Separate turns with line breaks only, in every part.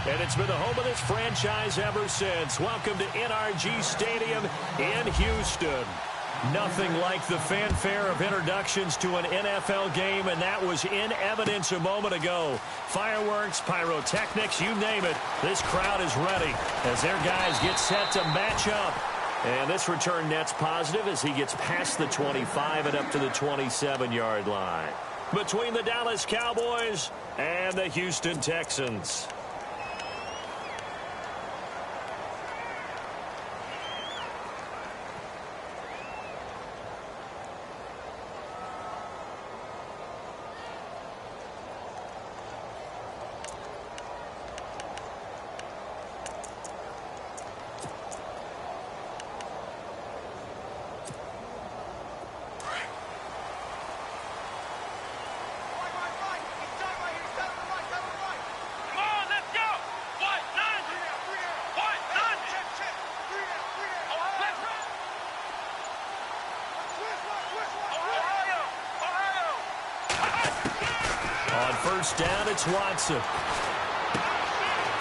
And it's been the home of this franchise ever since. Welcome to NRG Stadium in Houston. Nothing like the fanfare of introductions to an NFL game, and that was in evidence a moment ago. Fireworks, pyrotechnics, you name it. This crowd is ready as their guys get set to match up. And this return net's positive as he gets past the 25 and up to the 27-yard line. Between the Dallas Cowboys and the Houston Texans. First down, it's Watson.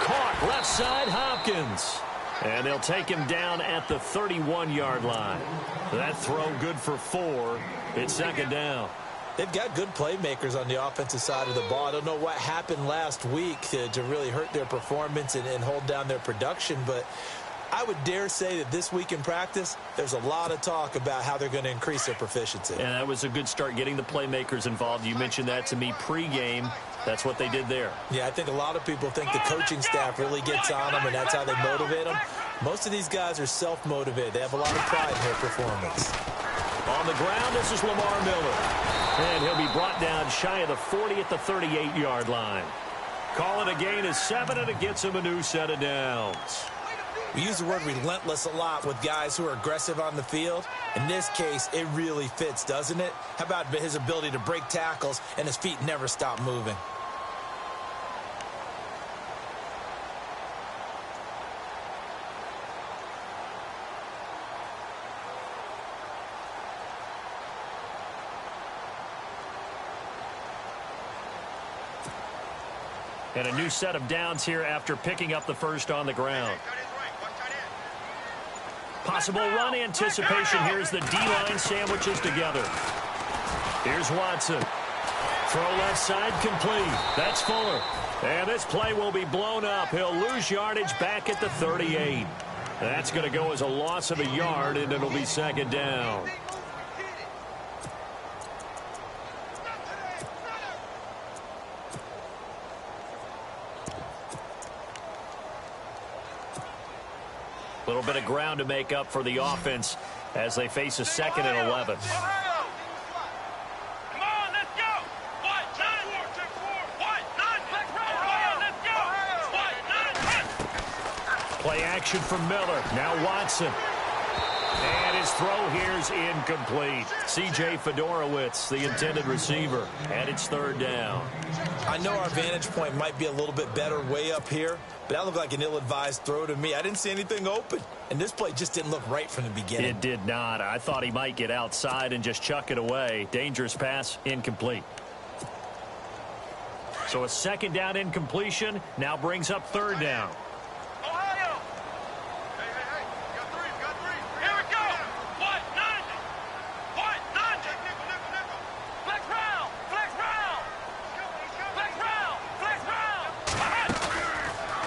Caught left side, Hopkins. And they'll take him down at the 31-yard line. That throw good for 4. It's second down.
They've got good playmakers on the offensive side of the ball. I don't know what happened last week to really hurt their performance and hold down their production, but I would dare say that this week in practice, there's a lot of talk about how they're going to increase their proficiency.
And that was a good start getting the playmakers involved. You mentioned that to me pregame. That's what they did there.
Yeah, I think a lot of people think the coaching staff really gets on them, and that's how they motivate them. Most of these guys are self-motivated. They have a lot of pride in their performance.
On the ground, this is Lamar Miller. And he'll be brought down shy of the 40 at the 38-yard line. Call it a gain of 7, and it gets him a new set of downs.
We use the word relentless a lot with guys who are aggressive on the field. In this case, it really fits, doesn't it? How about his ability to break tackles and his feet never stop moving?
And a new set of downs here after picking up the first on the ground. Possible run anticipation. Here's the D-line sandwiches together. Here's Watson. Throw left side complete. That's Fuller. And this play will be blown up. He'll lose yardage back at the 38. That's going to go as a loss of a yard, and it'll be second down. A little bit of ground to make up for the offense as they face a second and 11. Play action from Miller. Now Watson. And his throw here's incomplete. C.J. Fedorowicz, the intended receiver. And it's third down.
I know our vantage point might be a little bit better way up here, but that looked like an ill-advised throw to me. I didn't see anything open, and this play just didn't look right from the beginning.
It did not. I thought he might get outside and just chuck it away. Dangerous pass, incomplete. So a second down incompletion now brings up third down.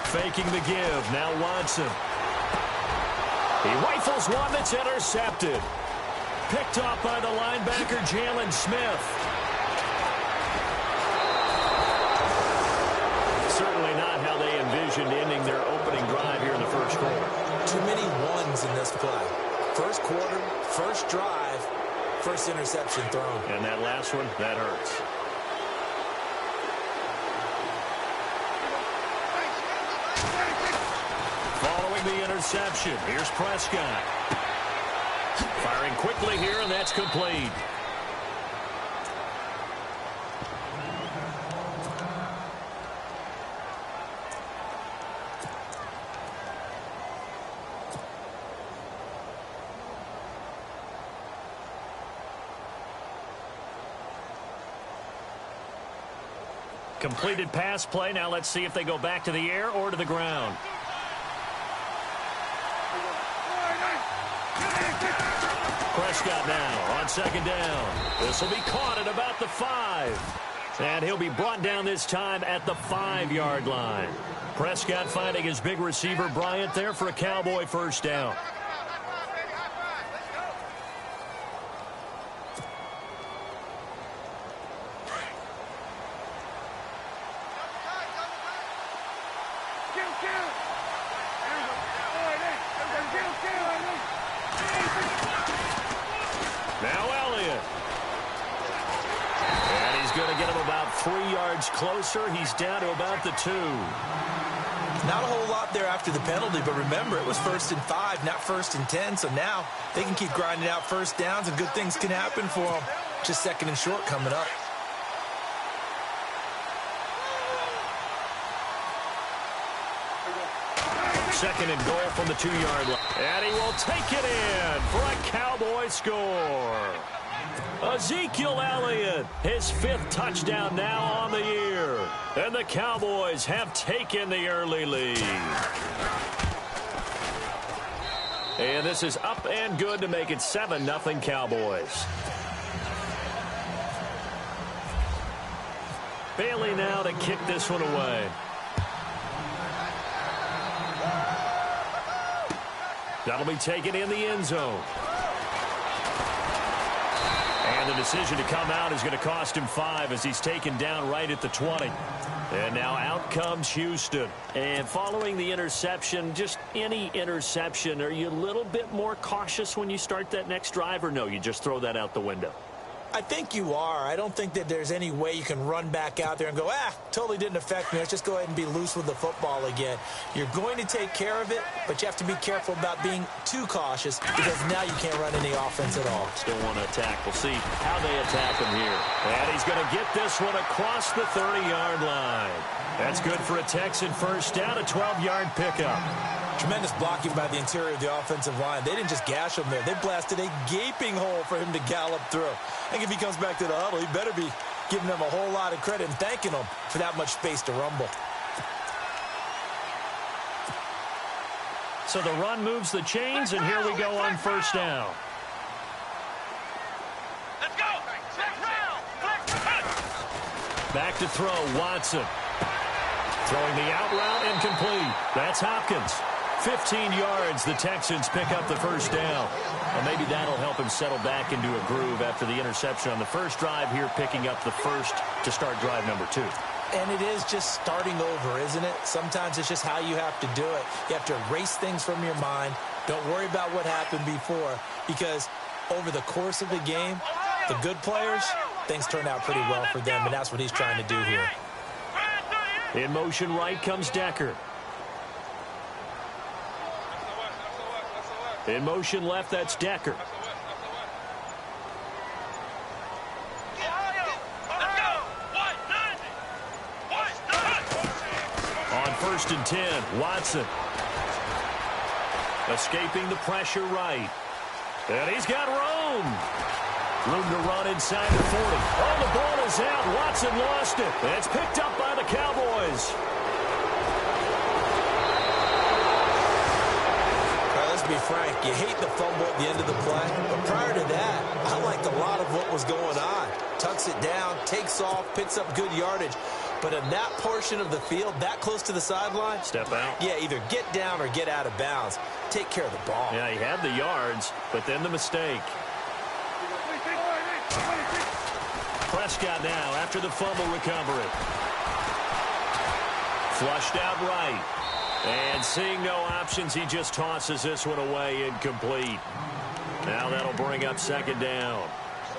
Faking the give. Now Watson. He rifles one that's intercepted. Picked off by the linebacker, Jalen Smith. Certainly not how they envisioned ending their opening drive here in the first quarter.
Too many ones in this play. First quarter, first drive, first interception thrown.
And that last one, that hurts. Following the interception, here's Prescott. Firing quickly here, and that's complete. Completed pass play. Now let's see if they go back to the air or to the ground. Prescott now on second down. This will be caught at about the 5. And he'll be brought down this time at the 5-yard line. Prescott finding his big receiver Bryant there for a Cowboy first down. Now Elliott. And he's going to get him about 3 yards closer. He's down to about the 2.
Not a whole lot there after the penalty, but remember, it was 1st and 5, not 1st and 10. So now they can keep grinding out first downs, and good things can happen for them. Just 2nd and short coming up.
Second and goal from the 2-yard line. And he will take it in for a Cowboy score. Ezekiel Elliott, his 5th touchdown now on the year. And the Cowboys have taken the early lead. And this is up and good to make it 7-0 Cowboys. Bailey now to kick this one away. That'll be taken in the end zone. And the decision to come out is going to cost him 5 as he's taken down right at the 20. And now out comes Houston. And following the interception, just any interception, are you a little bit more cautious when you start that next drive, or no, you just throw that out the window?
I think you are. I don't think that there's any way you can run back out there and go, totally didn't affect me. Let's just go ahead and be loose with the football again. You're going to take care of it, but you have to be careful about being too cautious because now you can't run any offense at all.
Still want to attack. We'll see how they attack him here. And he's going to get this one across the 30-yard line. That's good for a Texan first down, a 12-yard pickup.
Tremendous blocking by the interior of the offensive line. They didn't just gash him there. They blasted a gaping hole for him to gallop through. I think if he comes back to the huddle, he better be giving them a whole lot of credit and thanking them for that much space to rumble.
So the run moves the chains, and here we go on first down.
Let's go.
Back to throw, Watson. Throwing the out route, incomplete. That's Hopkins. 15 yards, the Texans pick up the first down. Well, maybe that'll help him settle back into a groove after the interception on the first drive here, picking up the first to start drive number 2.
And it is just starting over, isn't it? Sometimes it's just how you have to do it. You have to erase things from your mind. Don't worry about what happened before, because over the course of the game, the good players, things turn out pretty well for them, and that's what he's trying to do here.
In motion right comes Decker. In motion left, that's Decker. On 1st and 10, Watson. Escaping the pressure right. And he's got room. Room to run inside the 40. Oh, the ball is out. Watson lost it. And it's picked up by the Cowboys.
Be frank, you hate the fumble at the end of the play, but prior to that, I liked a lot of what was going on. Tucks it down, takes off, picks up good yardage, but in that portion of the field, that close to the sideline,
step out.
Yeah, either get down or get out of bounds. Take care of the ball.
Yeah, he had the yards, but then the mistake. Prescott now after the fumble recovery. Flushed out right. And seeing no options, he just tosses this one away, incomplete. Now that'll bring up 2nd down.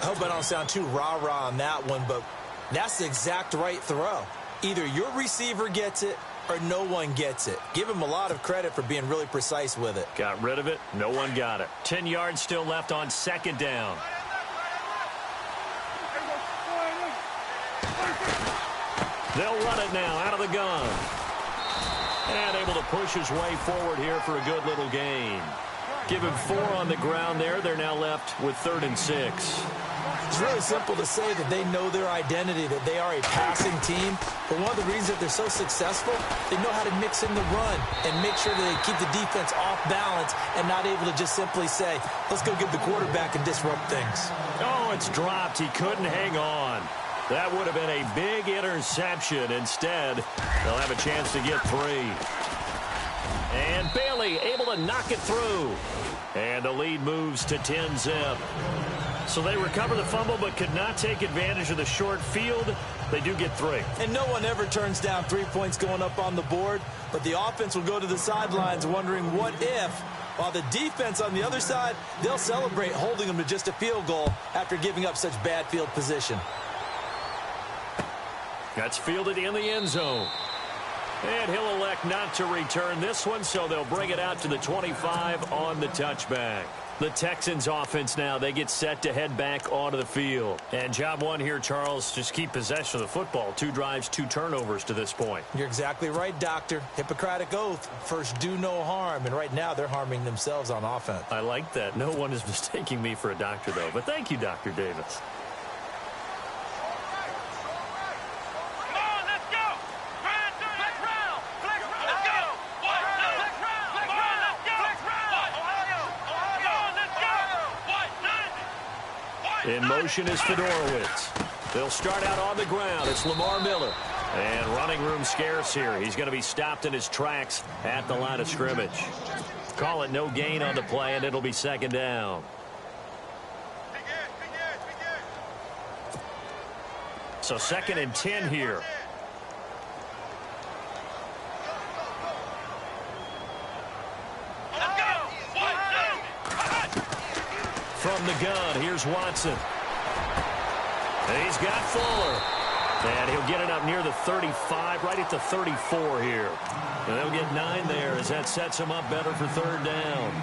I hope I don't sound too rah-rah on that one, but that's the exact right throw. Either your receiver gets it or no one gets it. Give him a lot of credit for being really precise with it.
Got rid of it. No one got it. 10 yards still left on 2nd down. They'll run it now out of the gun. And able to push his way forward here for a good little gain. Give him 4 on the ground there. They're now left with 3rd and 6.
It's really simple to say that they know their identity, that they are a passing team. But one of the reasons that they're so successful, they know how to mix in the run and make sure that they keep the defense off balance and not able to just simply say, let's go get the quarterback and disrupt things.
Oh, it's dropped. He couldn't hang on. That would have been a big interception. Instead, they'll have a chance to get 3. And Bailey able to knock it through. And the lead moves to 10-zip. So they recover the fumble but could not take advantage of the short field. They do get 3.
And no one ever turns down 3 points going up on the board. But the offense will go to the sidelines wondering what if. While the defense on the other side, they'll celebrate holding them to just a field goal after giving up such bad field position.
That's fielded in the end zone. And he'll elect not to return this one, so they'll bring it out to the 25 on the touchback. The Texans offense now, they get set to head back onto the field. And job one here, Charles, just keep possession of the football. 2 drives, 2 turnovers to this point.
You're exactly right, Doctor. Hippocratic oath. First, do no harm. And right now, they're harming themselves on offense.
I like that. No one is mistaking me for a doctor, though. But thank you, Dr. Davis. In motion is Fedorowicz. They'll start out on the ground. It's Lamar Miller. And running room scarce here. He's going to be stopped in his tracks at the line of scrimmage. Call it no gain on the play, and it'll be 2nd down. So 2nd and 10 here. From the gun, here's Watson. And he's got Fuller. And he'll get it up near the 35, right at the 34 here. And they'll get 9 there as that sets him up better for 3rd down.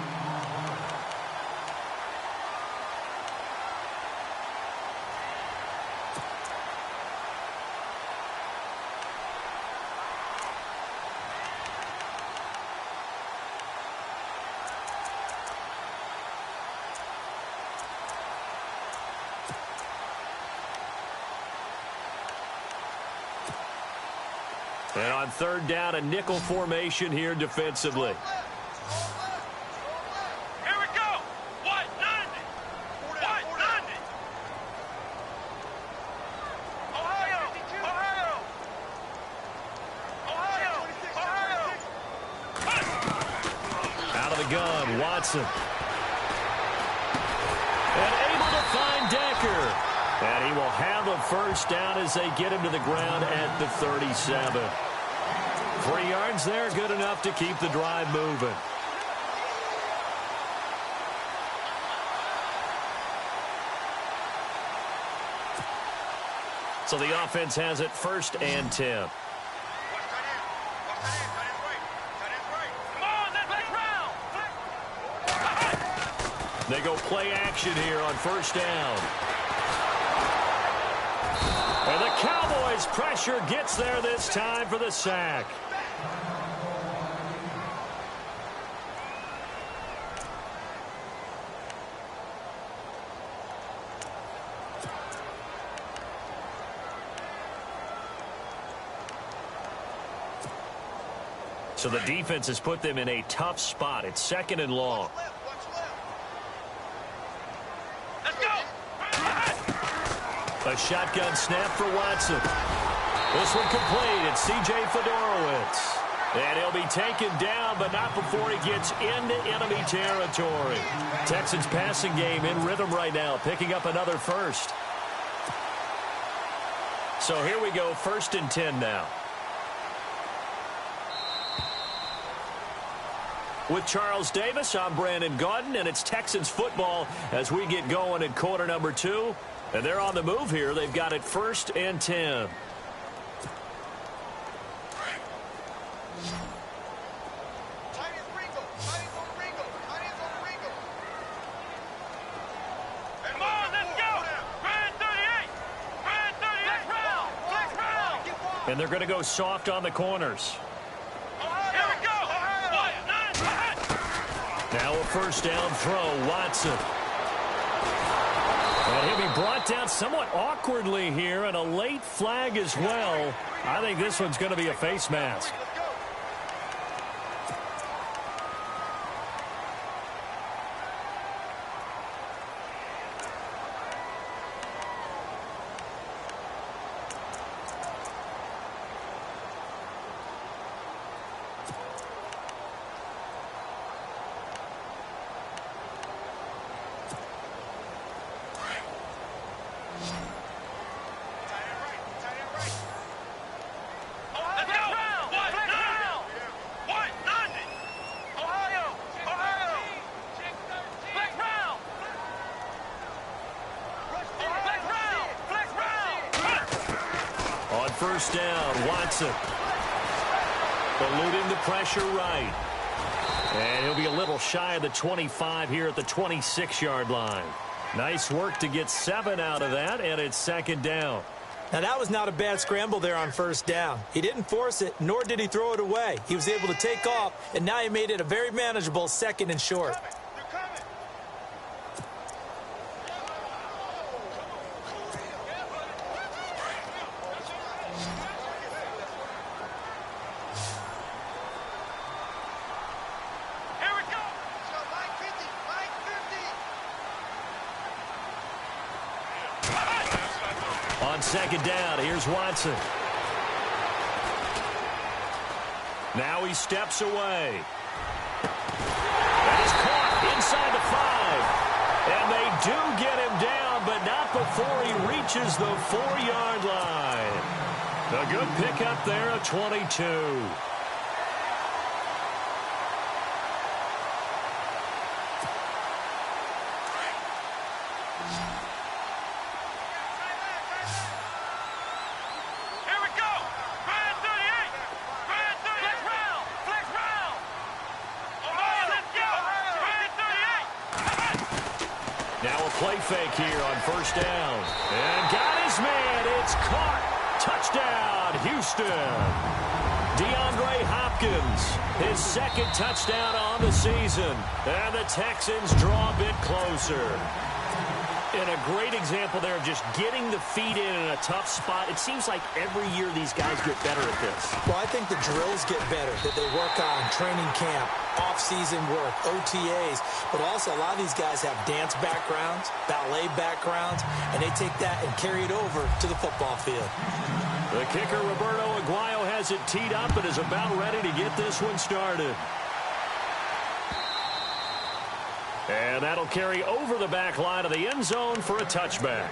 And on 3rd down, a nickel formation here defensively.
Here we go. What? 90. What? 90. Ohio. Ohio. Ohio. Ohio.
Out of the gun, Watson. And able to find Decker. And he will have a 1st down as they get him to the ground at the 37. 3 yards there, good enough to keep the drive moving. So the offense has it 1st and 10. They go play action here on 1st down. And the Cowboys' pressure gets there this time for the sack. So the defense has put them in a tough spot. It's 2nd and long. A shotgun snap for Watson. This one complete. It's C.J. Fedorowicz. And he'll be taken down, but not before he gets into enemy territory. Texans passing game in rhythm right now, picking up another 1st. So here we go, 1st and 10 now. With Charles Davis, I'm Brandon Gaudin, and it's Texans football as we get going in quarter number 2. And they're on the move here. They've got it 1st and 10. And they're going to go soft on the corners. Now a 1st down throw, Watson. And He'll be brought down somewhat awkwardly here, and a late flag as well. I think this one's going to be a face mask. First down, Watson. Eluding the pressure right. And he'll be a little shy of the 25 here at the 26-yard line. Nice work to get 7 out of that, and it's second down.
Now, that was not a bad scramble there on first down. He didn't force it, nor did he throw it away. He was able to take off, and now he made it a very manageable second and short.
On second down, here's Watson. Now he steps away. And he's caught inside the 5. And they do get him down, but not before he reaches the 4-yard line. A good pickup there, a 22. Play fake here on first down. And got his man. It's caught. Touchdown, Houston. DeAndre Hopkins, his second touchdown on the season. And the Texans draw a bit closer. And a great example there of just getting the feet in a tough spot. It seems like every year these guys get better at this.
Well, I think the drills get better that they work on training camp, off-season work, OTAs. But also a lot of these guys have dance backgrounds, ballet backgrounds, and they take that and carry it over to the football field.
The kicker, Roberto Aguayo, has it teed up and is about ready to get this one started. And that'll carry over the back line of the end zone for a touchback.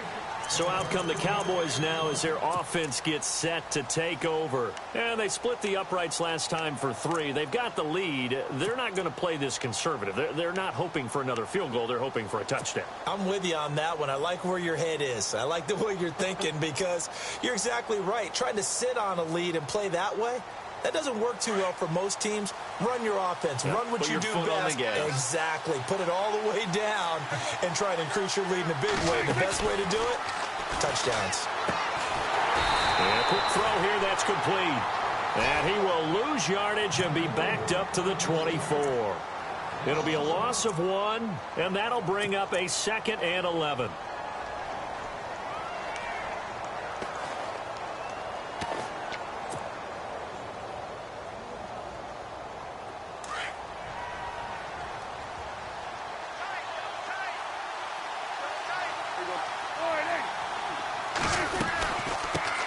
So out come the Cowboys now as their offense gets set to take over. And they split the uprights last time for 3. They've got the lead. They're not going to play this conservative. They're not hoping for another field goal. They're hoping for a touchdown.
I'm with you on that one. I like where your head is. I like the way you're thinking because you're exactly right. Trying to sit on a lead and play that way, that doesn't work too well for most teams. Run your offense. Run what you do best. Exactly. Put it all the way down and try and increase your lead in a big way. The best way to do it, touchdowns.
And a quick throw here. That's complete. And he will lose yardage and be backed up to the 24. It'll be a loss of 1, and that'll bring up a 2nd and 11.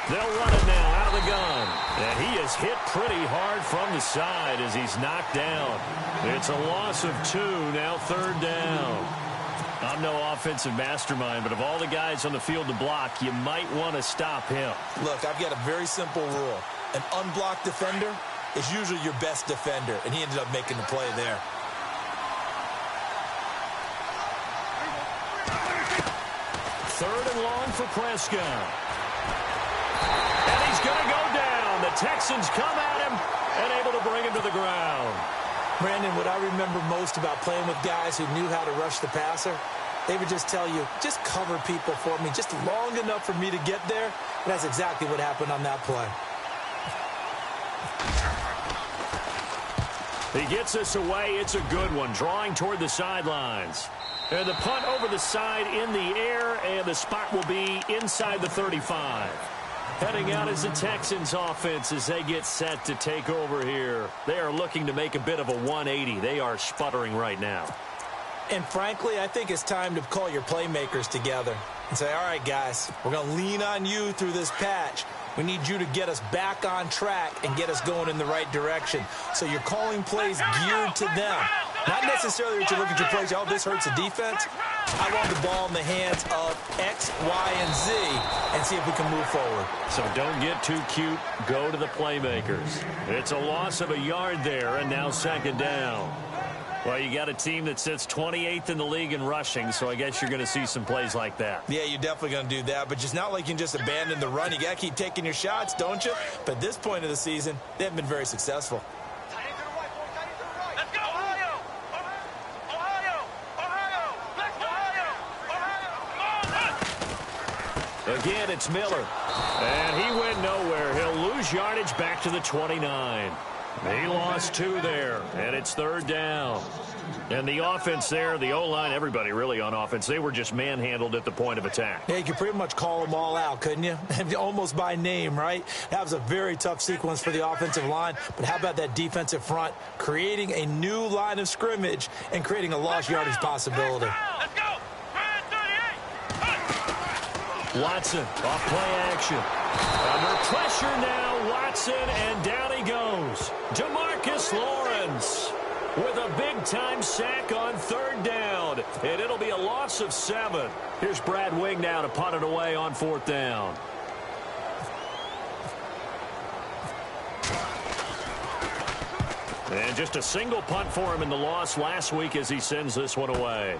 They'll run it now out of the gun. And he is hit pretty hard from the side as he's knocked down. It's a loss of 2, now 3rd down. I'm no offensive mastermind, but of all the guys on the field to block, you might want to stop him.
Look, I've got a very simple rule. An unblocked defender is usually your best defender, and he ended up making the play there.
Third and long for Prescott. And he's going to go down. The Texans come at him and able to bring him to the ground.
Brandon, what I remember most about playing with guys who knew how to rush the passer, they would just tell you, just cover people for me, just long enough for me to get there. And that's exactly what happened on that play.
He gets us away. It's a good one, drawing toward the sidelines. And the punt over the side in the air, and the spot will be inside the 35. Heading out is the Texans offense as they get set to take over here. They are looking to make a bit of a 180. They are sputtering right now.
And frankly, I think it's time to call your playmakers together and say, all right, guys, we're going to lean on you through this patch. We need you to get us back on track and get us going in the right direction. So you're calling plays geared to them. Not necessarily that you look at your plays, oh, this hurts the defense. I want the ball in the hands of X, Y, and Z and see if we can move forward.
So don't get too cute. Go to the playmakers. It's a loss of a yard there, and now second down. Well, you got a team that sits 28th in the league in rushing, so I guess you're going to see some plays like that.
Yeah, you're definitely going to do that, but just not like you can just abandon the run. You got to keep taking your shots, don't you? But at this point of the season, they haven't been very successful.
Let's go, Ohio! Ohio! Ohio! Let's go, Ohio! Come on,
Again, it's Miller. And he went nowhere. He'll lose yardage back to the 29. He lost 2 there, and it's third down. And the offense there, the O-line, everybody really on offense, they were just manhandled at the point of attack.
Yeah, you could pretty much call them all out, couldn't you? Almost by name, right? That was a very tough sequence for the offensive line. But how about that defensive front, creating a new line of scrimmage and creating a lost yardage possibility?
let's go! 38!
Watson, off play action. Under pressure now, Watson, and down he goes. DeMarcus Lawrence with a big-time sack on third down. And it'll be a loss of 7. Here's Brad Wing now to punt it away on fourth down. And just a single punt for him in the loss last week as he sends this one away.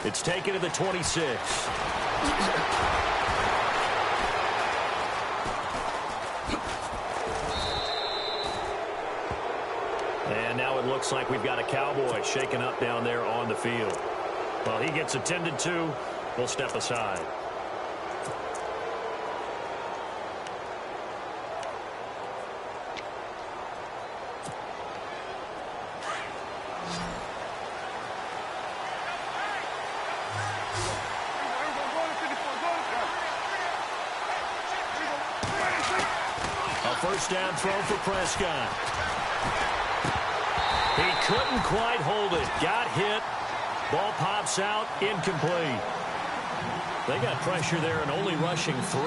It's taken to the 26. And now it looks like we've got a Cowboy shaken up down there on the field. Well, he gets attended to. We'll step aside. A first down throw for Prescott. He couldn't quite hold it. Got hit. Ball pops out. Incomplete. They got pressure there and only rushing 3.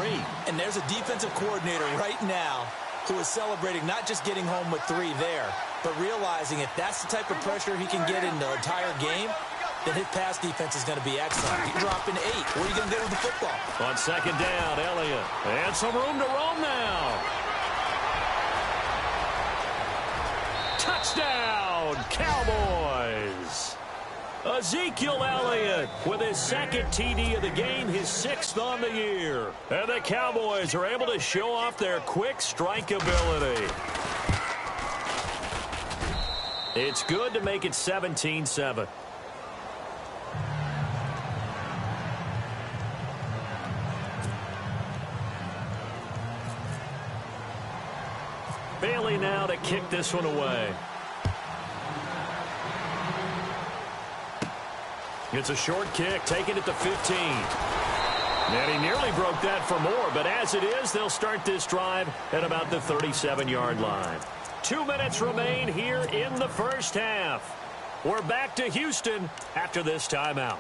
And there's a defensive coordinator right now who is celebrating not just getting home with 3 there, but realizing if that's the type of pressure he can get in the entire game, then his pass defense is going to be excellent. He's dropping 8. Where are you going to go with the football?
On second down, Elliott. And some room to roam now. Touchdown, Cowboys. Ezekiel Elliott with his second TD of the game, his 6th on the year. And the Cowboys are able to show off their quick strike ability. It's good to make it 17-7. Bailey now to kick this one away. It's a short kick, taken at the 15. And he nearly broke that for more, but as it is, they'll start this drive at about the 37-yard line. 2 minutes remain here in the first half. We're back to Houston after this timeout.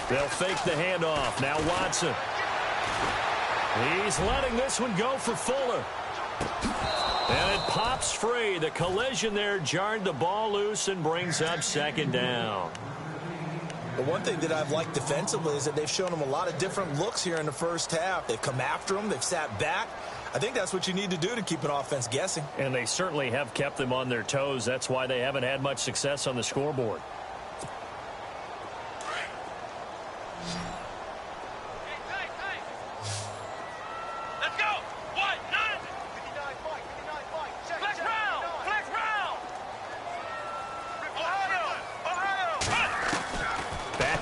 They'll fake the handoff. Now Watson. He's letting this one go for Fuller. And it pops free. The collision there jarred the ball loose and brings up second down.
The one thing that I've liked defensively is that they've shown them a lot of different looks here in the first half. They've come after them. They've sat back. I think that's what you need to do to keep an offense guessing.
And they certainly have kept them on their toes. That's why they haven't had much success on the scoreboard.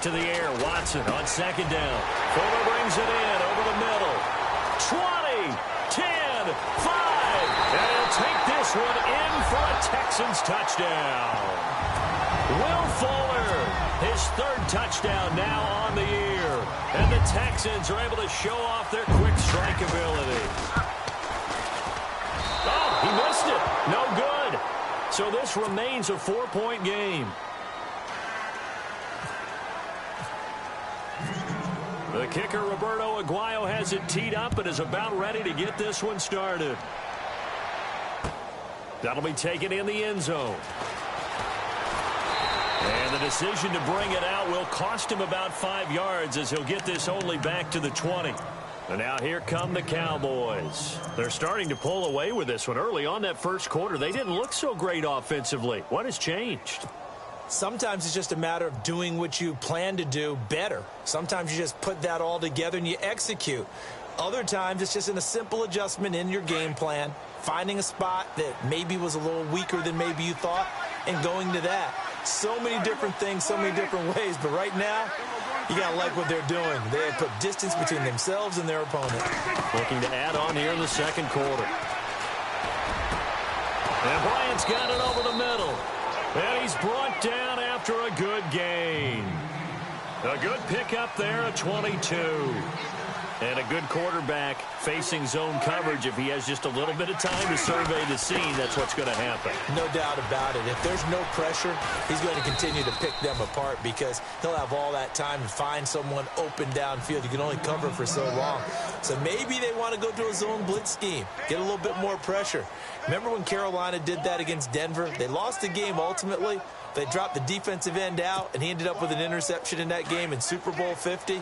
Back to the air. Watson on second down. Fuller brings it in over the middle. 20, 10, 5. And he'll take this one in for a Texans touchdown. Will Fuller, his third touchdown now on the year. And the Texans are able to show off their quick strike ability. Oh, he missed it. No good. So this remains a 4-point game. The kicker, Roberto Aguayo, has it teed up and is about ready to get this one started. That'll be taken in the end zone. And the decision to bring it out will cost him about 5 yards as he'll get this only back to the 20. And now here come the Cowboys. They're starting to pull away with this one. Early on that first quarter, they didn't look so great offensively. What has changed?
Sometimes it's just a matter of doing what you plan to do better. Sometimes you just put that all together and you execute. Other times it's just in a simple adjustment in your game plan, finding a spot that maybe was a little weaker than maybe you thought, and going to that. So many different things, so many different ways, but right now, you got to like what they're doing. They have put distance between themselves and their opponent.
Looking to add on here in the second quarter. And Bryant's got it over the middle. And he's brought down after a good gain. A good pickup there at 22. And a good quarterback facing zone coverage. If he has just a little bit of time to survey the scene, that's what's going to happen.
No doubt about it. If there's no pressure, he's going to continue to pick them apart because he'll have all that time to find someone open downfield. You can only cover for so long. So maybe they want to go to a zone blitz scheme, get a little bit more pressure. Remember when Carolina did that against Denver? They lost the game ultimately. They dropped the defensive end out, and he ended up with an interception in that game in Super Bowl 50.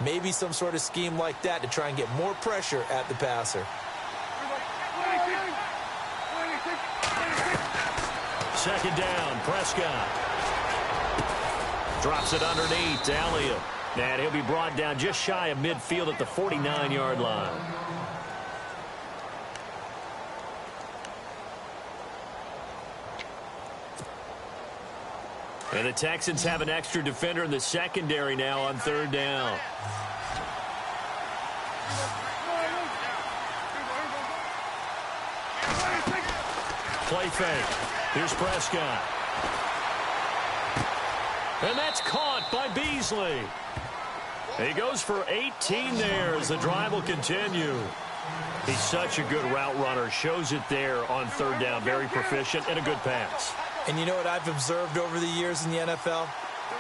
Maybe some sort of scheme like that to try and get more pressure at the passer.
Second down, Prescott. Drops it underneath to Elliott. And he'll be brought down just shy of midfield at the 49-yard line. And the Texans have an extra defender in the secondary now on third down. Play fake. Here's Prescott. And that's caught by Beasley. He goes for 18 there as the drive will continue. He's such a good route runner. Shows it there on third down. Very proficient and a good pass.
And you know what I've observed over the years in the NFL?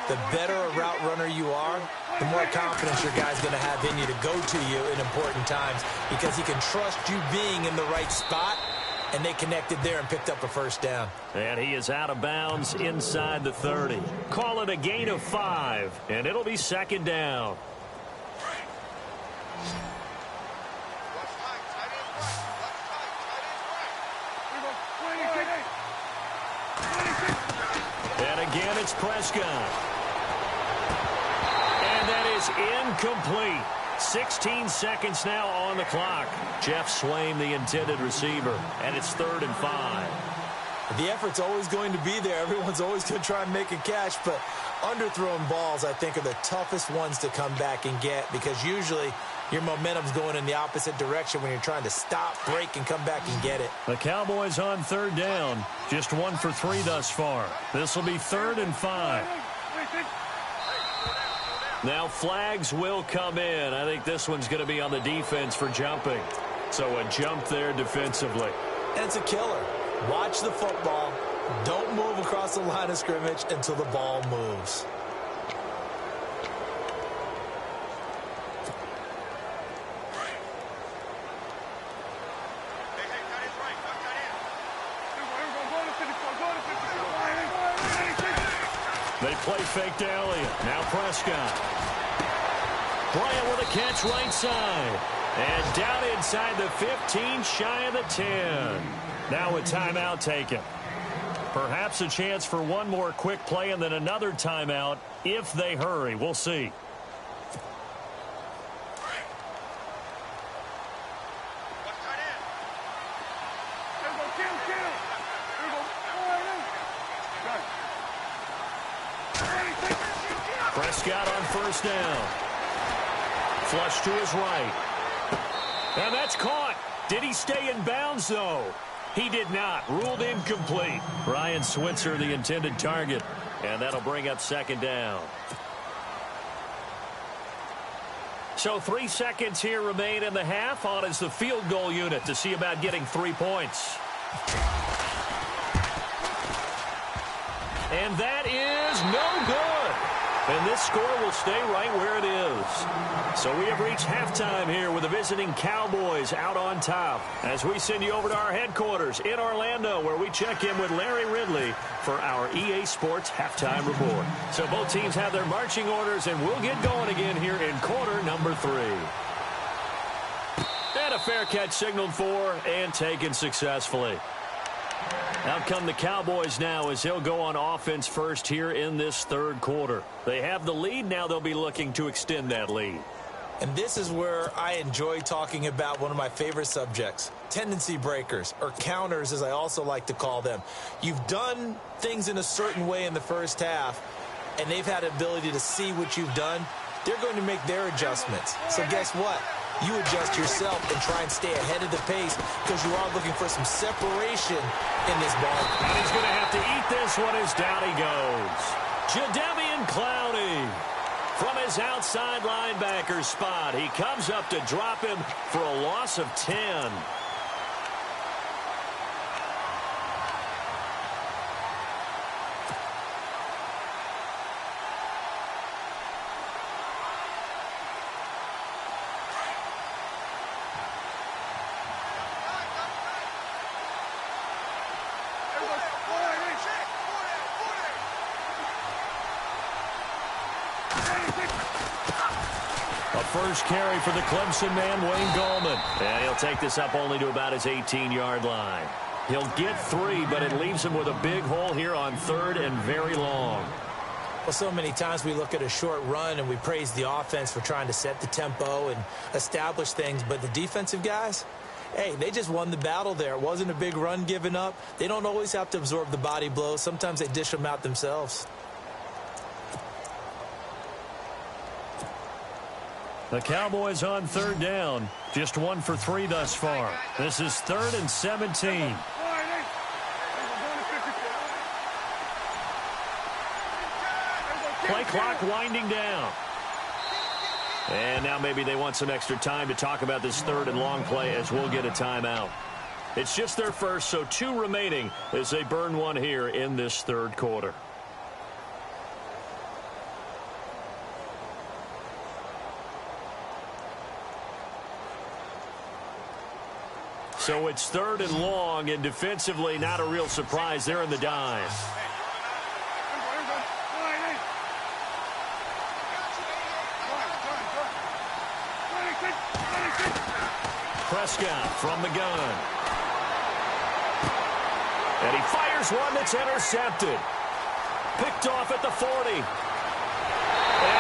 The better a route runner you are, the more confidence your guy's going to have in you to go to you in important times because he can trust you being in the right spot, and they connected there and picked up a first down.
And he is out of bounds inside the 30. Call it a gain of 5, and it'll be second down. And again, it's Prescott. And that is incomplete. 16 seconds now on the clock. Jeff Swaim, the intended receiver, and it's 3rd and 5.
The effort's always going to be there. Everyone's always going to try and make a catch, but underthrown balls, I think, are the toughest ones to come back and get because usually your momentum's going in the opposite direction when you're trying to stop, break, and come back and get it.
The Cowboys on third down. Just 1 for 3 thus far. This will be 3rd and 5. Now flags will come in. I think this one's going to be on the defense for jumping. So a jump there defensively.
And it's a killer. Watch the football. Don't move across the line of scrimmage until the ball moves.
They play fake to Elliott. Now Prescott. Bryant with a catch right side. And down inside the 15, shy of the 10. Now a timeout taken. Perhaps a chance for one more quick play and then another timeout if they hurry. We'll see. Prescott on first down. Flush to his right. And that's caught. Did he stay in bounds, though? He did not. Ruled incomplete. Ryan Switzer, the intended target. And that'll bring up second down. So 3 seconds here remain in the half. On is the field goal unit to see about getting 3 points. And that is no good. And this score will stay right where it is. So we have reached halftime here with the visiting Cowboys out on top. As we send you over to our headquarters in Orlando, where we check in with Larry Ridley for our EA Sports Halftime Report. So both teams have their marching orders, and we'll get going again here in quarter number 3. And a fair catch signaled for and taken successfully. Out come the Cowboys now as they'll go on offense first here in this third quarter. They have the lead. Now they'll be looking to extend that lead.
And this is where I enjoy talking about one of my favorite subjects, tendency breakers, or counters as I also like to call them. You've done things in a certain way in the first half, and they've had the ability to see what you've done. They're going to make their adjustments. So guess what? You adjust yourself and try and stay ahead of the pace because you are looking for some separation in this ball.
And he's going to have to eat this one as down he goes. Jadeveon Clowney from his outside linebacker spot. He comes up to drop him for a loss of 10. First carry for the Clemson man, Wayne Gallman. And he'll take this up only to about his 18-yard line. He'll get 3, but it leaves him with a big hole here on third and very long.
Well, so many times we look at a short run and we praise the offense for trying to set the tempo and establish things. But the defensive guys, hey, they just won the battle there. It wasn't a big run given up. They don't always have to absorb the body blows. Sometimes they dish them out themselves.
The Cowboys on third down. Just 1 for 3 thus far. This is 3rd and 17. Play clock winding down. And now maybe they want some extra time to talk about this 3rd and long play as we'll get a timeout. It's just their first, so 2 remaining as they burn 1 here in this third quarter. So it's 3rd and long, and defensively not a real surprise there in the dime. Prescott from the gun. And he fires one that's intercepted. Picked off at the 40. And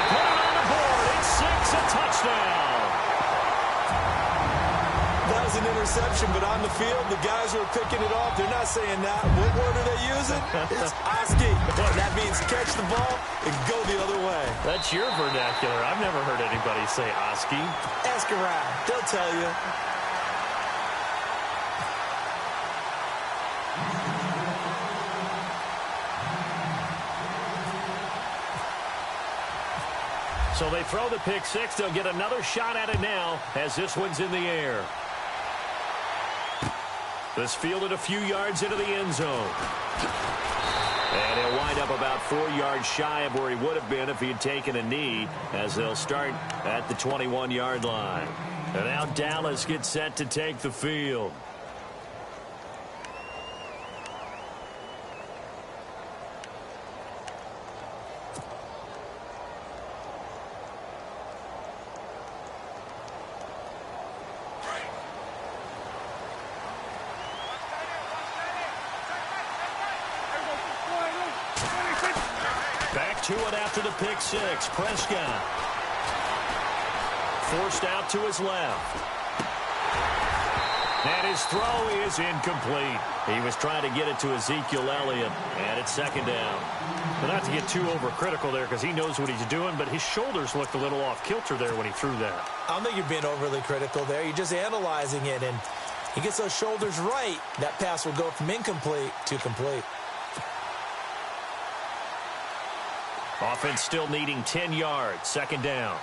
put it on the board. It's 6, a touchdown.
That was an interception, but on the field, the guys who are picking it off, they're not saying that. What word are they using? It's Oski. That means catch the ball and go the other way.
That's your vernacular. I've never heard anybody say Oski.
Ask around. They'll tell you.
So they throw the pick 6. They'll get another shot at it now as this one's in the air. This fielded a few yards into the end zone. And he'll wind up about 4 yards shy of where he would have been if he had taken a knee, as they'll start at the 21-yard line. And now Dallas gets set to take the field. To it after the pick 6. Prescott forced out to his left. And his throw is incomplete. He was trying to get it to Ezekiel Elliott, and it's second down. But not to get too overcritical there because he knows what he's doing, but his shoulders looked a little off kilter there when he threw that.
I don't think you're being overly critical there. You're just analyzing it, and he gets those shoulders right. That pass will go from incomplete to complete.
Offense still needing 10 yards. Second down.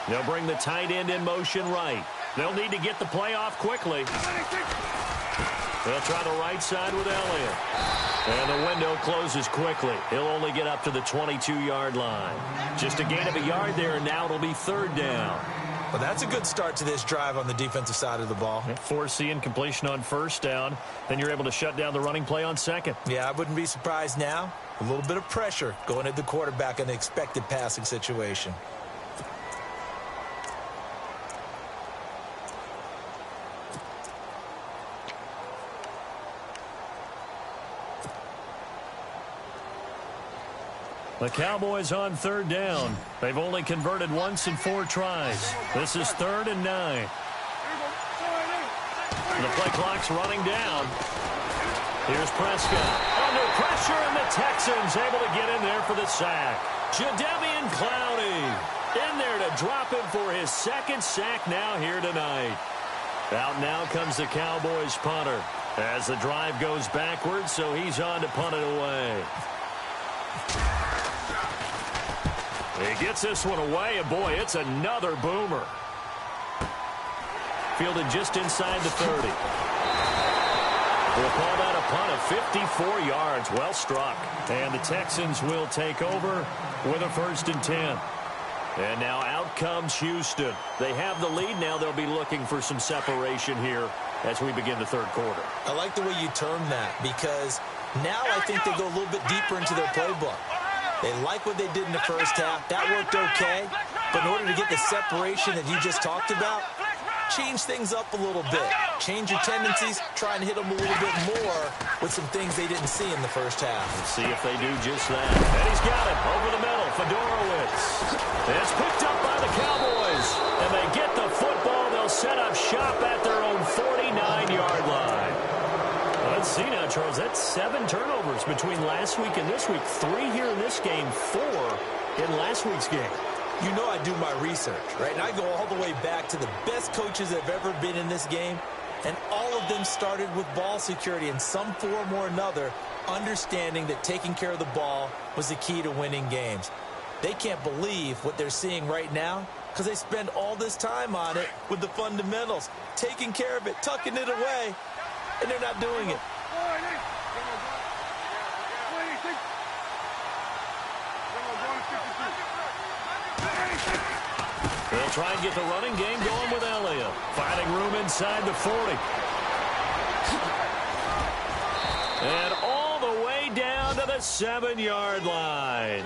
They'll bring the tight end in motion right. They'll need to get the play off quickly. They'll try the right side with Elliott. And the window closes quickly. He'll only get up to the 22-yard line. Just a gain of a yard there, and now it'll be third down.
Well, that's a good start to this drive on the defensive side of the ball.
Forcing completion on first down. Then you're able to shut down the running play on second.
Yeah, I wouldn't be surprised now. A little bit of pressure going at the quarterback in the expected passing situation.
The Cowboys on third down. They've only converted once in 4 tries. This is 3rd and 9. The play clock's running down. Here's Prescott. Under pressure, and the Texans able to get in there for the sack. Jadeveon Clowney in there to drop him for his 2nd sack now here tonight. Out now comes the Cowboys punter as the drive goes backwards, so he's on to punt it away. He gets this one away, and boy, it's another boomer. Fielded just inside the 30. We'll call that a punt of 54 yards. Well struck. And the Texans will take over with a 1st and 10. And now out comes Houston. They have the lead. Now they'll be looking for some separation here as we begin the 3rd quarter.
I like the way you term that because now I think they go a little bit deeper into their playbook. They like what they did in the first half. That worked okay. But in order to get the separation that you just talked about, change things up a little bit. Change your tendencies. Try and hit them a little bit more with some things they didn't see in the first half.
Let's see if they do just that. And he's got it over the middle. Fedorowicz. It's picked up by the Cowboys. And they get the football. They'll set up shop at their own 49-yard line. Let's see now, Charles. That's 7 turnovers between last week and this week. 3 here in this game, 4 in last week's game.
You know I do my research, right? And I go all the way back to the best coaches that have ever been in this game. And all of them started with ball security in some form or another, understanding that taking care of the ball was the key to winning games. They can't believe what they're seeing right now because they spend all this time on it with the fundamentals, taking care of it, tucking it away, and they're not doing it.
They'll try and get the running game going with Elliott. Finding room inside the 40. And all the way down to the 7-yard line.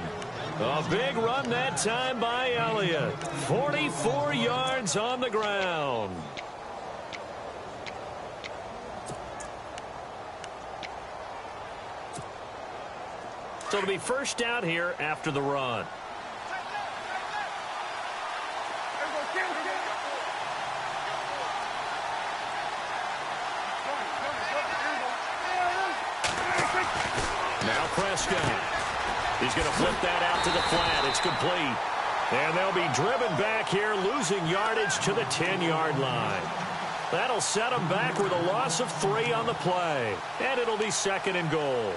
A big run that time by Elliott. 44 yards on the ground. So it'll be first down here after the run. Now Prescott. He's going to flip that out to the flat. It's complete. And they'll be driven back here, losing yardage to the 10-yard line. That'll set them back with a loss of 3 on the play. And it'll be 2nd and goal.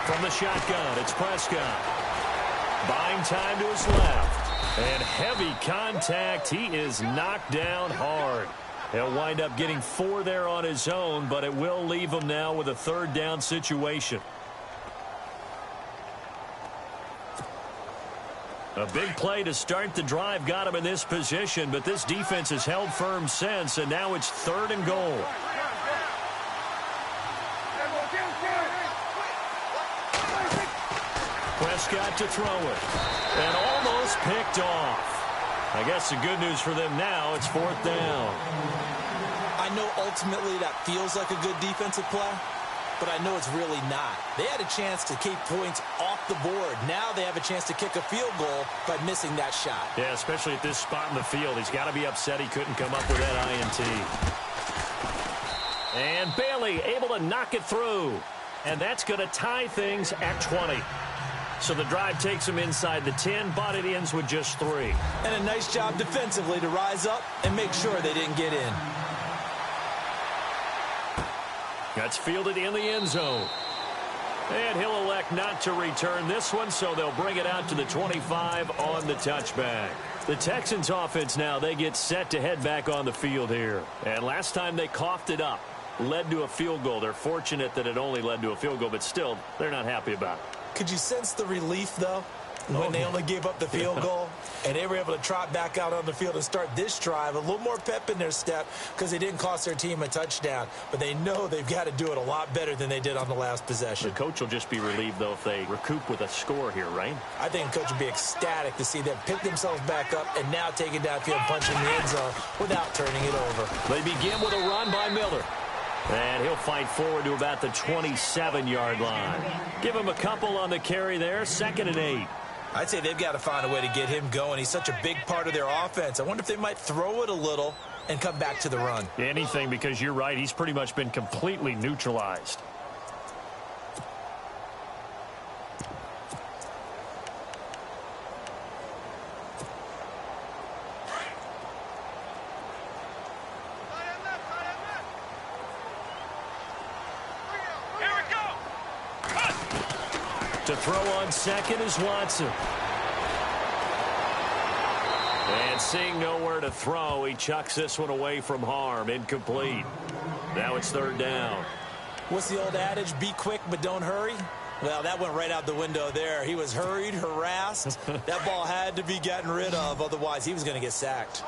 From the shotgun, it's Prescott. Buying time to his left. And heavy contact. He is knocked down hard. He'll wind up getting 4 there on his own, but it will leave him now with a third down situation. A big play to start the drive got him in this position, but this defense has held firm since, and now it's 3rd and goal. Prescott to throw it, and almost picked off. I guess the good news for them now, it's 4th down.
I know ultimately that feels like a good defensive play, but I know it's really not. They had a chance to keep points off the board. Now they have a chance to kick a field goal by missing that shot.
Yeah, especially at this spot in the field. He's got to be upset he couldn't come up with that INT. And Bailey able to knock it through. And that's going to tie things at 20. So the drive takes him inside the 10, but it ends with just 3.
And a nice job defensively to rise up and make sure they didn't get in.
That's fielded in the end zone. And he'll elect not to return this one, so they'll bring it out to the 25 on the touchback. The Texans offense now, they get set to head back on the field here. And last time they coughed it up, led to a field goal. They're fortunate that it only led to a field goal, but still, they're not happy about it.
Could you sense the relief, though, when they only gave up the field goal and they were able to trot back out on the field and start this drive? A little more pep in their step because they didn't cost their team a touchdown, but they know they've got to do it a lot better than they did on the last possession.
The coach will just be relieved, though, if they recoup with a score here, right?
I think the coach would be ecstatic to see them pick themselves back up and now take it downfield, punching the end zone without turning it over.
They begin with a run by Miller. And he'll fight forward to about the 27-yard line. Give him a couple on the carry there, 2nd and 8.
I'd say they've got to find a way to get him going. He's such a big part of their offense. I wonder if they might throw it a little and come back to the run.
Anything, because you're right. He's pretty much been completely neutralized. To throw on 2nd is Watson. And seeing nowhere to throw, he chucks this one away from harm. Incomplete. Now it's 3rd down.
What's the old adage? Be quick, but don't hurry. Well, that went right out the window there. He was hurried, harassed. That ball had to be gotten rid of. Otherwise, he was going to get sacked.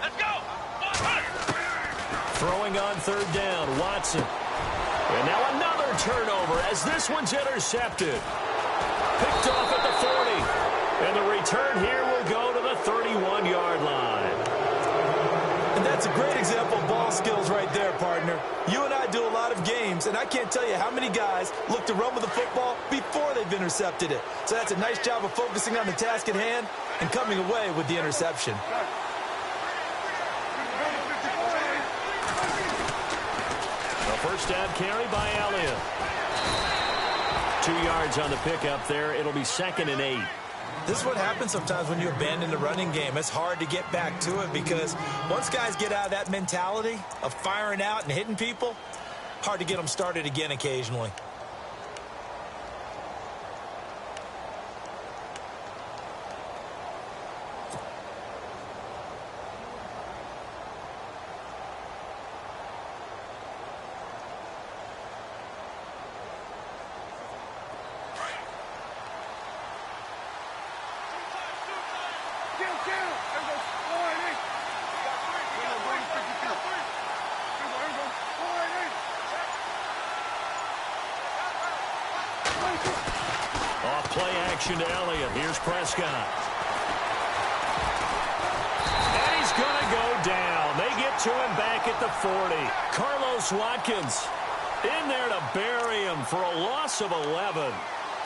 Let's go.
Throwing on 3rd down, Watson. And now another turnover as this one's intercepted. Picked off at the 40. And the return here will go to the 31-yard line.
And that's a great example of ball skills right there, partner. You and I do a lot of games, and I can't tell you how many guys look to run with the football before they've intercepted it. So that's a nice job of focusing on the task at hand and coming away with the interception.
First down carry by Elliott. 2 yards on the pickup there. It'll be 2nd and 8.
This is what happens sometimes when you abandon the running game. It's hard to get back to it because once guys get out of that mentality of firing out and hitting people, hard to get them started again occasionally.
Play action to Elliott. Here's Prescott. And he's going to go down. They get to him back at the 40. Carlos Watkins in there to bury him for a loss of 11.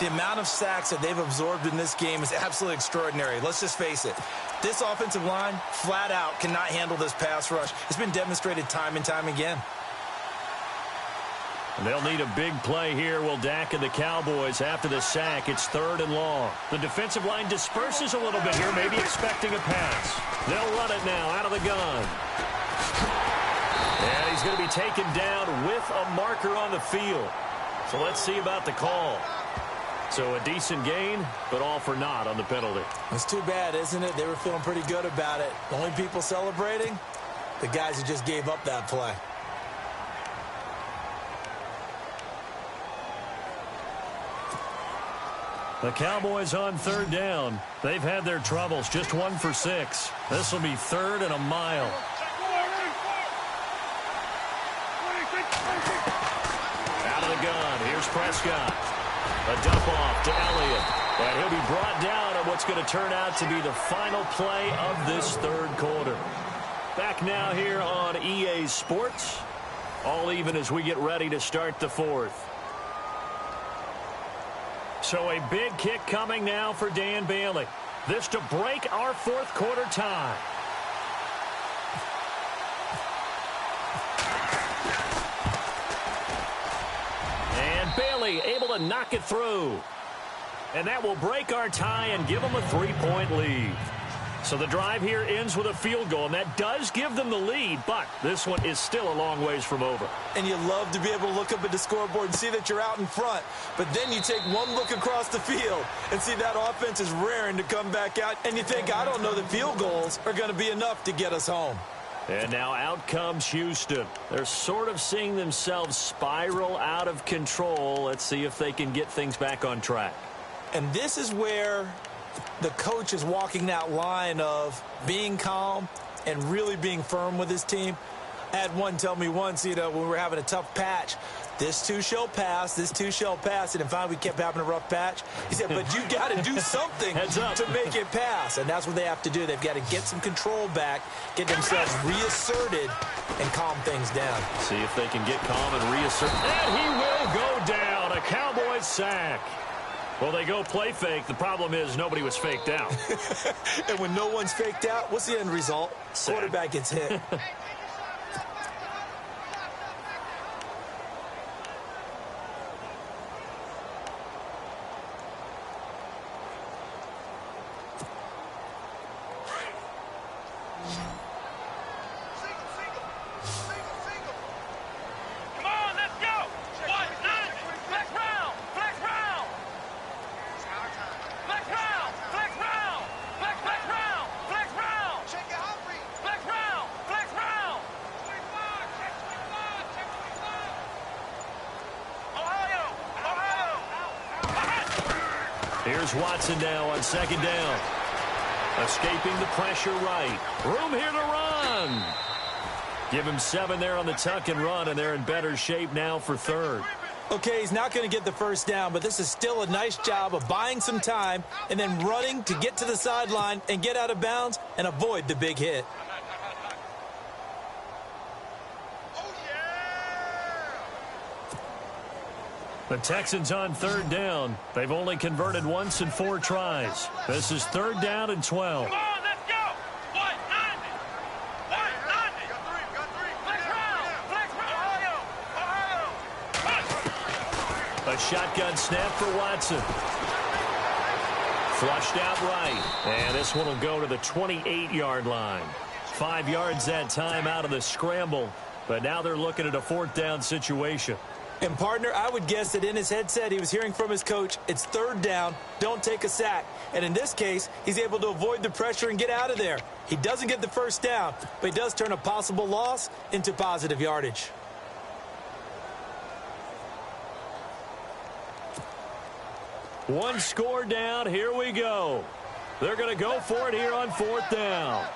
The amount of sacks that they've absorbed in this game is absolutely extraordinary. Let's just face it. This offensive line, flat out, cannot handle this pass rush. It's been demonstrated time and time again.
And they'll need a big play here. Will Dak and the Cowboys after the sack. It's 3rd and long. The defensive line disperses a little bit here, maybe expecting a pass. They'll run it now out of the gun. And he's going to be taken down with a marker on the field. So let's see about the call. So a decent gain, but all for naught on the penalty.
It's too bad, isn't it? They were feeling pretty good about it. The only people celebrating, the guys who just gave up that play.
The Cowboys on third down. They've had their troubles, just 1 for 6. This will be third and a mile. Out of the gun, here's Prescott. A dump off to Elliott. And he'll be brought down on what's going to turn out to be the final play of this third quarter. Back now here on EA Sports. All even as we get ready to start the fourth. So a big kick coming now for Dan Bailey. This to break our fourth quarter tie. And Bailey able to knock it through. And that will break our tie and give them a 3-point lead. So the drive here ends with a field goal, and that does give them the lead, but this one is still a long ways from over.
And you love to be able to look up at the scoreboard and see that you're out in front, but then you take one look across the field and see that offense is raring to come back out, and you think, I don't know that field goals are going to be enough to get us home.
And now out comes Houston. They're sort of seeing themselves spiral out of control. Let's see if they can get things back on track.
And this is where the coach is walking that line of being calm and really being firm with his team. I had one tell me once, when we were having a tough patch, this too shall pass, this too shall pass, and then finally we kept having a rough patch. He said, but you got to do something to make it pass, and that's what they have to do. They've got to get some control back, get themselves reasserted, and calm things down.
See if they can get calm and reassert. And he will go down. A Cowboys sack. Well, they go play fake. The problem is nobody was faked out.
And when no one's faked out, what's the end result?
Sack.
Quarterback gets hit.
Here's Watson now on second down. Escaping the pressure right. Room here to run. Give him 7 there on the tuck and run, and they're in better shape now for third.
Okay, he's not going to get the first down, but this is still a nice job of buying some time and then running to get to the sideline and get out of bounds and avoid the big hit.
The Texans on third down. They've only converted once in 4 tries. This is third down and 12.
Come on, let's go. 190. 190. Got three. Flex round. Ohio.
A shotgun snap for Watson. Flushed out right. And this one will go to the 28-yard line. 5 yards that time out of the scramble. But now they're looking at a fourth down situation.
And, partner, I would guess that in his headset he was hearing from his coach, it's third down, don't take a sack. And in this case, he's able to avoid the pressure and get out of there. He doesn't get the first down, but he does turn a possible loss into positive yardage.
One score down. Here we go. They're going to go for it here on fourth down.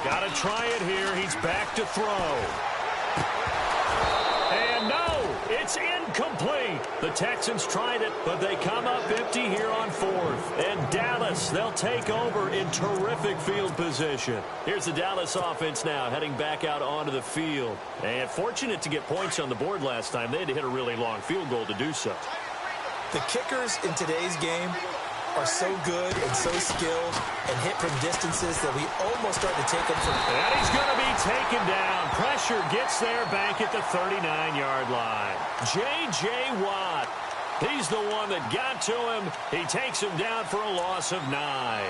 Got to try it here. He's back to throw. And no, it's incomplete. The Texans tried it, but they come up empty here on fourth. And Dallas, they'll take over in terrific field position. Here's the Dallas offense now heading back out onto the field. And fortunate to get points on the board last time. They had to hit a really long field goal to do so.
The kickers in today's game are so good and so skilled and hit from distances that we almost start to take them for granted.
And he's going to be taken down. Pressure gets there back at the 39-yard line. J.J. Watt He's the one that got to him. He takes him down for a loss of 9.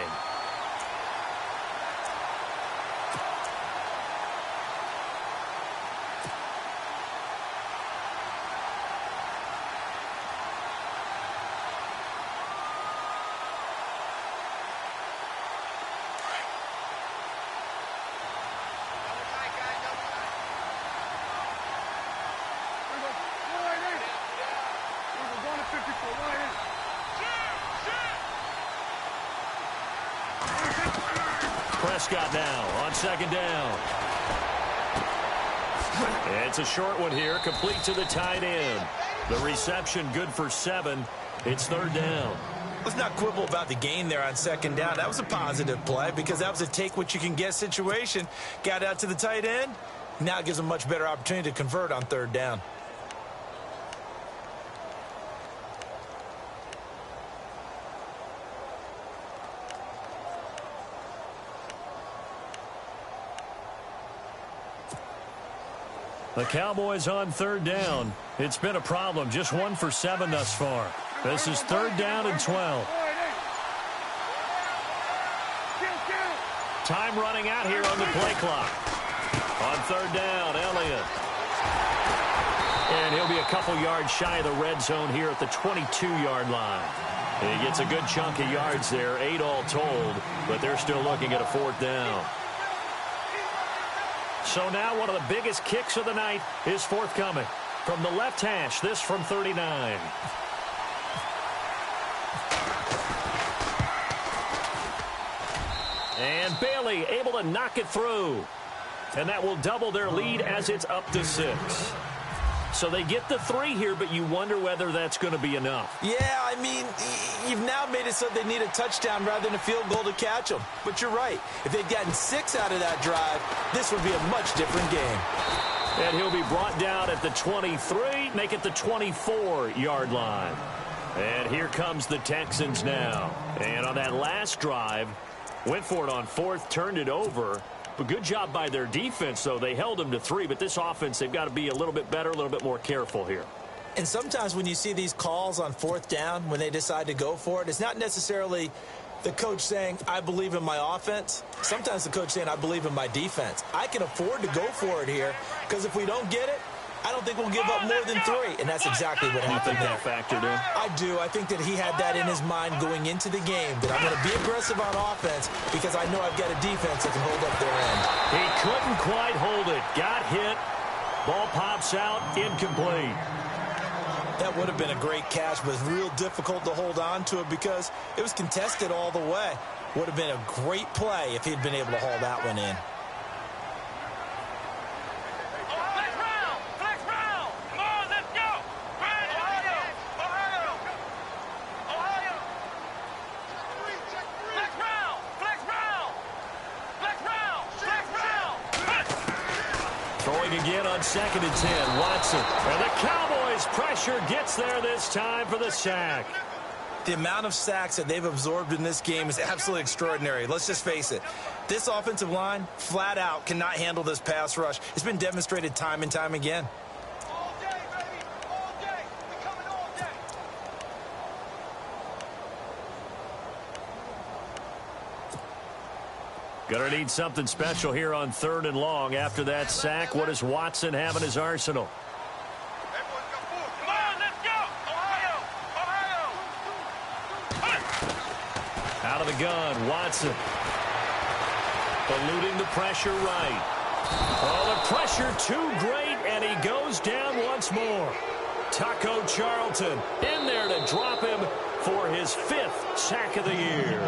Prescott now on 2nd down. It's a short one here, complete to the tight end. The reception good for 7. It's 3rd down.
Let's not quibble about the gain there on 2nd down. That was a positive play because that was a take-what-you-can-get situation. Got out to the tight end. Now it gives them a much better opportunity to convert on 3rd down.
The Cowboys on 3rd down. It's been a problem. Just 1 for 7 thus far. This is 3rd down and 12. Time running out here on the play clock. On 3rd down, Elliott. And he'll be a couple yards shy of the red zone here at the 22-yard line. He gets a good chunk of yards there, 8 all told, but they're still looking at a 4th down. So now one of the biggest kicks of the night is forthcoming. From the left hash, this from 39. And Bailey able to knock it through. And that will double their lead as it's up to 6. So they get the 3 here, but you wonder whether that's going to be enough.
Yeah, I mean, you've now made it so they need a touchdown rather than a field goal to catch them. But you're right. If they'd gotten 6 out of that drive, this would be a much different game.
And he'll be brought down at the 23, make it the 24-yard line. And here comes the Texans now. And on that last drive, went for it on 4th, turned it over. But good job by their defense, though. They held them to 3, but this offense, they've got to be a little bit better, a little bit more careful here.
And sometimes when you see these calls on 4th down, when they decide to go for it, it's not necessarily the coach saying, I believe in my offense. Sometimes the coach saying, I believe in my defense. I can afford to go for it here because if we don't get it, I don't think we'll give up more than 3. And that's exactly what happened there.
You think that factored in?
I do. I think that he had that in his mind going into the game, that I'm going to be aggressive on offense because I know I've got a defense that can hold up their end.
He couldn't quite hold it. Got hit. Ball pops out. Incomplete.
That would have been a great catch, but it's real difficult to hold on to it because it was contested all the way. Would have been a great play if he'd been able to haul that one in.
Again on 2nd and 10, Watson. And the Cowboys' pressure gets there this time for the sack.
The amount of sacks that they've absorbed in this game is absolutely extraordinary. Let's just face it. This offensive line, flat out, cannot handle this pass rush. It's been demonstrated time and time again.
All day, baby. All day. We're coming all day.
Gonna need something special here on 3rd and long. After that sack, what does Watson have in his arsenal?
Everyone's got 4. Come on, let's go. Ohio.
Out of the gun, Watson. Eluding the pressure right. Oh, the pressure too great, and he goes down once more. Taco Charlton in there to drop him for his 5th sack of the year.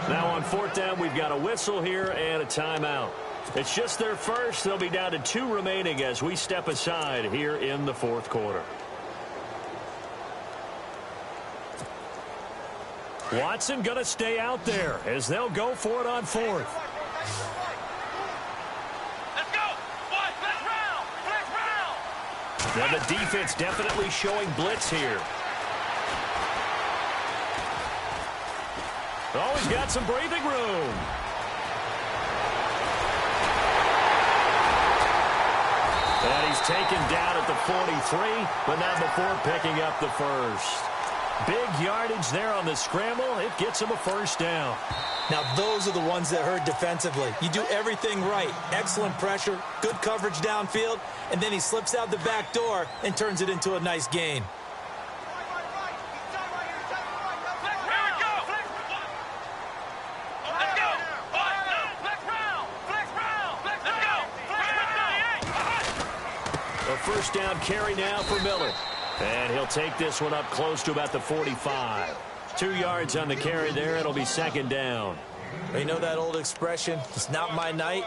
Now on 4th down, we've got a whistle here and a timeout. It's just their first. They'll be down to 2 remaining as we step aside here in the 4th quarter. Watson going to stay out there as they'll go for it on 4th.
Let's go. One, flex round. Flex round.
Now the defense definitely showing blitz here. Oh, he's got some breathing room. And he's taken down at the 43, but not before picking up the first. Big yardage there on the scramble. It gets him a first down.
Now, those are the ones that hurt defensively. You do everything right. Excellent pressure, good coverage downfield, and then he slips out the back door and turns it into a nice gain.
A first down carry now for Miller. And he'll take this one up close to about the 45. 2 yards on the carry there. It'll be second down.
You know that old expression, it's not my night?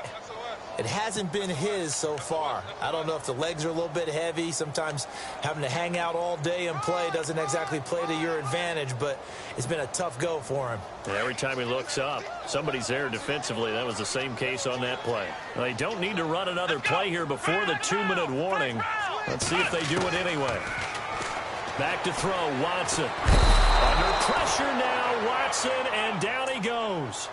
It hasn't been his so far. I don't know if the legs are a little bit heavy. Sometimes having to hang out all day and play doesn't exactly play to your advantage, but it's been a tough go for him.
Every time he looks up, somebody's there defensively. That was the same case on that play. They don't need to run another play here before the 2-minute warning. Let's see if they do it anyway. Back to throw, Watson. Under pressure now, Watson, and down he goes.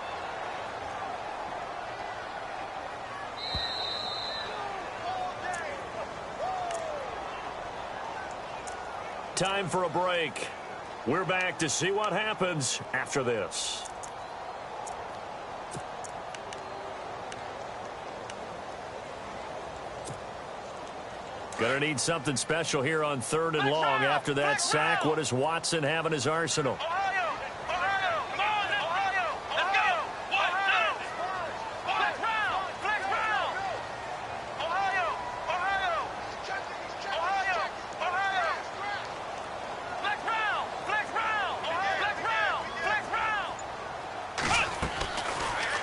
Time for a break. We're back to see what happens after this. Gonna need something special here on 3rd and long. After that sack, what does Watson have in his arsenal?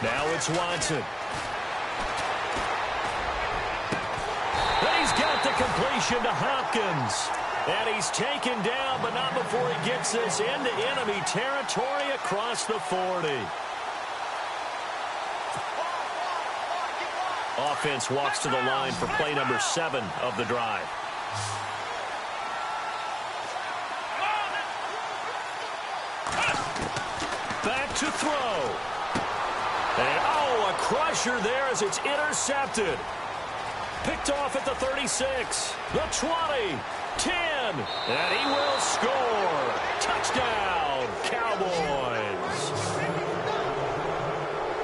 Now it's Watson. He's got the completion to Hopkins. And he's taken down, but not before he gets this into enemy territory across the 40. Offense walks to the line for play number 7 of the drive. Back to throw. And, oh, a crusher there as it's intercepted. Picked off at the 36, the 20, 10, and he will score. Touchdown, Cowboys.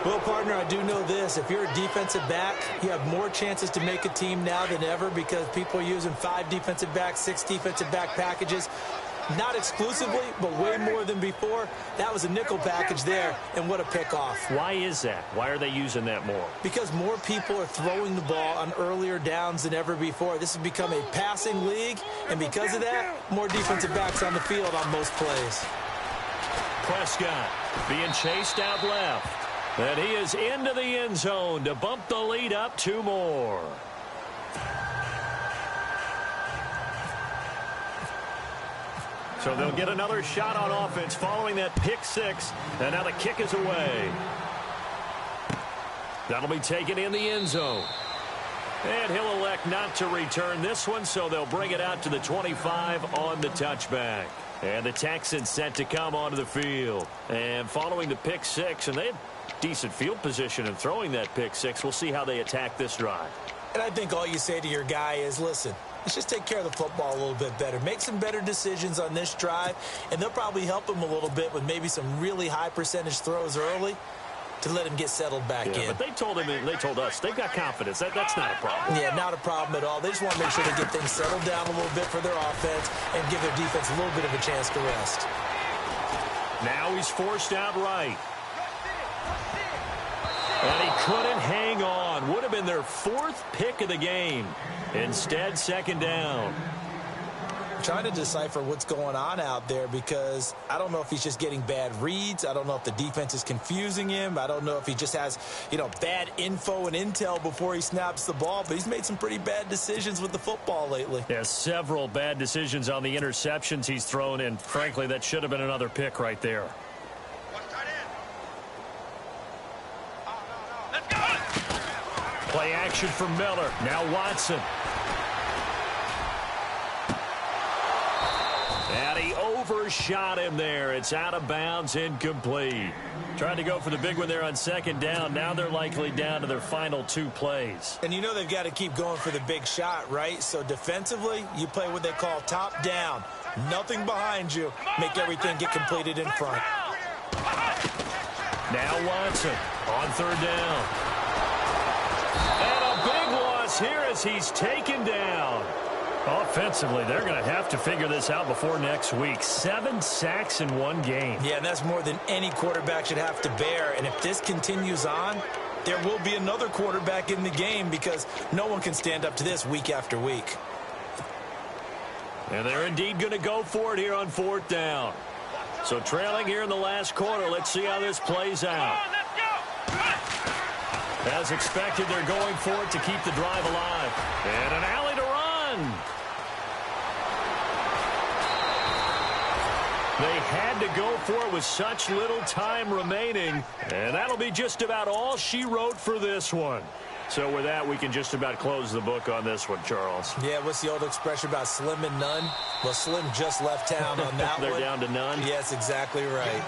Well, partner, I do know this. If you're a defensive back, you have more chances to make a team now than ever because people are using 5 defensive backs, 6 defensive back packages. Not exclusively, but way more than before. That was a nickel package there, and what a pickoff.
Why is that? Why are they using that more?
Because more people are throwing the ball on earlier downs than ever before. This has become a passing league, and because of that, more defensive backs on the field on most plays.
Prescott being chased out left. And he is into the end zone to bump the lead up 2 more. So they'll get another shot on offense following that pick 6. And now the kick is away. That'll be taken in the end zone. And he'll elect not to return this one, so they'll bring it out to the 25 on the touchback. And the Texans set to come onto the field. And following the pick 6, and they had decent field position in throwing that pick 6. We'll see how they attack this drive.
And I think all you say to your guy is, listen, let's just take care of the football a little bit better. Make some better decisions on this drive, and they'll probably help him a little bit with maybe some really high percentage throws early to let him get settled back in.
But they told us they've got confidence. That's not a problem.
Yeah, not a problem at all. They just want to make sure they get things settled down a little bit for their offense and give their defense a little bit of a chance to rest.
Now he's forced out right. And he couldn't hang on. Would have been their 4th pick of the game. Instead, second down.
I'm trying to decipher what's going on out there because I don't know if he's just getting bad reads. I don't know if the defense is confusing him. I don't know if he just has, bad info and intel before he snaps the ball. But he's made some pretty bad decisions with the football lately.
Yeah, several bad decisions on the interceptions he's thrown in. Frankly, that should have been another pick right there. Play action for Miller. Now Watson. And he overshot him there. It's out of bounds, incomplete. Tried to go for the big one there on second down. Now they're likely down to their final 2 plays.
And they've got to keep going for the big shot, right? So defensively, you play what they call top down. Nothing behind you. Make everything get completed in front.
Now Watson on third down. And a big loss here as he's taken down. Offensively, they're going to have to figure this out before next week. 7 sacks in one game.
Yeah, and that's more than any quarterback should have to bear. And if this continues on, there will be another quarterback in the game because no one can stand up to this week after week.
And they're indeed going to go for it here on fourth down. So trailing here in the last quarter, let's see how this plays out. As expected, they're going for it to keep the drive alive. And an alley to run. They had to go for it with such little time remaining. And that'll be just about all she wrote for this one. So with that, we can just about close the book on this one, Charles.
Yeah, what's the old expression about slim and none? Well, Slim just left town on that
They're
one.
down to none?
Yes, exactly right.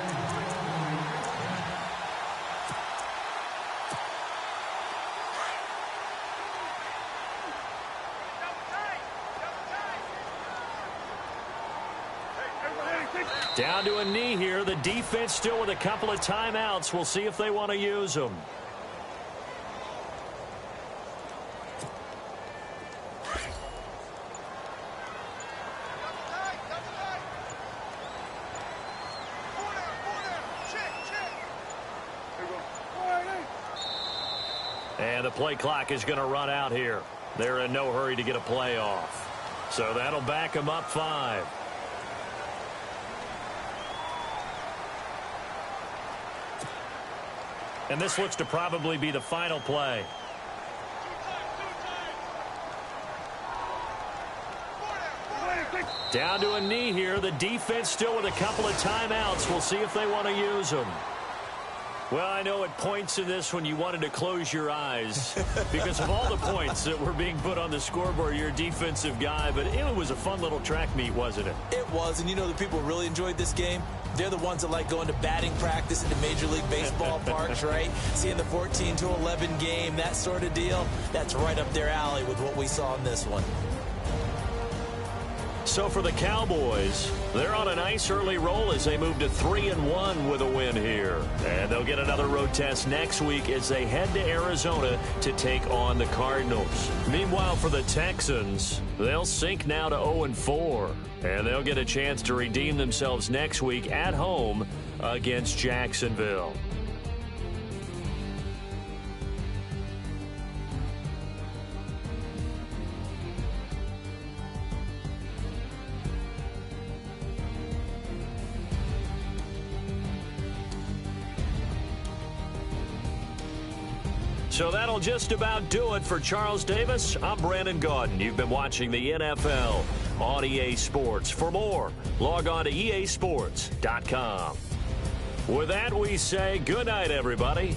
Down to a knee here. The defense still with a couple of timeouts. We'll see if they want to use them. And the play clock is going to run out here. They're in no hurry to get a play off. So that'll back them up 5. And this looks to probably be the final play. Down to a knee here. The defense still with a couple of timeouts. We'll see if they want to use them. Well, I know at points in this one you wanted to close your eyes because of all the points that were being put on the scoreboard. You're a defensive guy, but it was a fun little track meet, wasn't it?
It was, and you know the people who really enjoyed this game? They're the ones that like going to batting practice at the Major League Baseball parks, right? Seeing the 14-11 game, that sort of deal. That's right up their alley with what we saw in this one.
So for the Cowboys, they're on a nice early roll as they move to 3-1 with a win here. And they'll get another road test next week as they head to Arizona to take on the Cardinals. Meanwhile, for the Texans, they'll sink now to 0-4. And they'll get a chance to redeem themselves next week at home against Jacksonville. So that'll just about do it for Charles Davis. I'm Brandon Gaudin. You've been watching the NFL on EA Sports. For more, log on to easports.com. With that, we say good night, everybody.